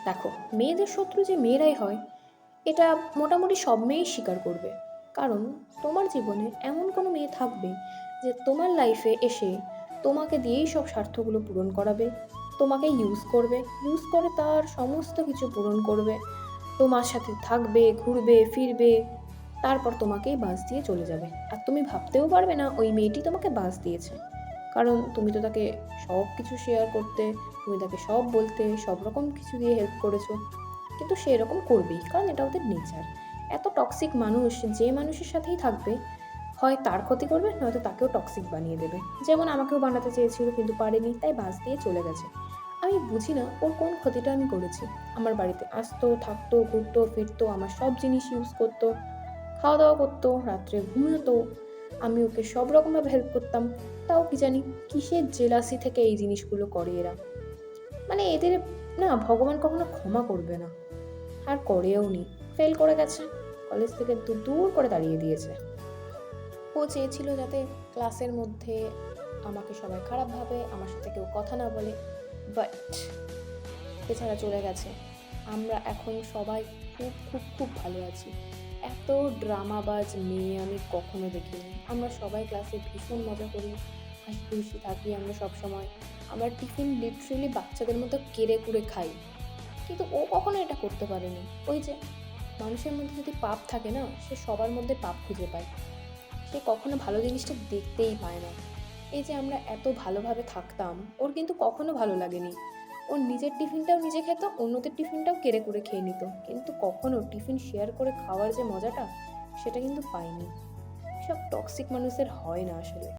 দেখো, মেয়েদের শত্রু যে মেয়েরাই হয় এটা মোটামুটি সব মেয়েই স্বীকার করবে। কারণ তোমার জীবনে এমন কোনো মেয়ে থাকবে যে তোমার লাইফে এসে তোমাকে দিয়েই সব স্বার্থগুলো পূরণ করাবে, তোমাকে ইউজ করে তার সমস্ত কিছু পূরণ করবে, তোমার সাথে থাকবে, ঘুরবে ফিরবে, তারপর তোমাকেই বাস দিয়ে চলে যাবে। আর তুমি ভাবতেও পারবে না ওই মেয়েটি তোমাকে বাস দিয়েছে। কারণ তুমি তো তাকে সব কিছু শেয়ার করতে, তুমি তাকে সব বলতে, সব রকম কিছু দিয়ে হেল্প করেছো। কিন্তু সে এরকম করবেই, কারণ এটা ওদের নেচার। এত টক্সিক মানুষ যে মানুষের সাথেই থাকবে, হয় তার ক্ষতি করবে, নয়তো তাকেও টক্সিক বানিয়ে দেবে। যেমন আমাকেও বানাতে চেয়েছিল কিন্তু পারেনি, তাই বাস দিয়ে চলে গেছে। আমি বুঝি না ওর কোন ক্ষতিটা আমি করেছি। আমার বাড়িতে আসতো, থাকতো, ঘুরতো ফিরতো, আমার সব জিনিস ইউজ করতো, খাওয়া দাওয়া করতো, রাত্রে ঘুমোতো, আমি ওকে সব রকমভাবে হেল্প করতাম। তাও কি জানি কিসের জেলাসি থেকে এই জিনিসগুলো করে এরা। মানে এদের না ভগবান কখনো ক্ষমা করবে না, আর করেও নি। ফেল করে গেছে, কলেজ থেকে দূর দূর করে তাড়িয়ে দিয়েছে। ও চেয়েছিল যাতে ক্লাসের মধ্যে আমাকে সবাই খারাপ ভাবে, আমার সাথে কেউ কথা না বলে, বাট এছাড়া চলে গেছে। আমরা এখন সবাই খুব খুব খুব ভালো আছি। এত ড্রামাবাজ মেয়ে আমি কখনো দেখিনি। আমরা সবাই ক্লাসে ভীষণ মজা করি, হাসি খুশি থাকি আমরা সব সময়। আমরা টিফিন লিটারেলি বাচ্চাদের মতো কেড়ে কুড়ে খাই। কিন্তু ও কখনো এটা করতে পারেনি। ওই যে মানুষের মধ্যে যদি পাপ থাকে না, সে সবার মধ্যে পাপ খুঁজে পায়। সে কখনো ভালো জিনিসটা দেখতেই পায় না। এই যে আমরা এত ভালোভাবে থাকতাম, ওর কিন্তু কখনো ভালো লাগেনি। ওর নিজের টিফিনটাও নিজে খেত, অন্যদের টিফিনটাও কেড়ে করে খেয়ে নিত, কিন্তু কখনো টিফিন শেয়ার করে খাওয়ার যে মজাটা, সেটা কিন্তু পায়নি। সব টক্সিক মানুষের হয় না আসলে।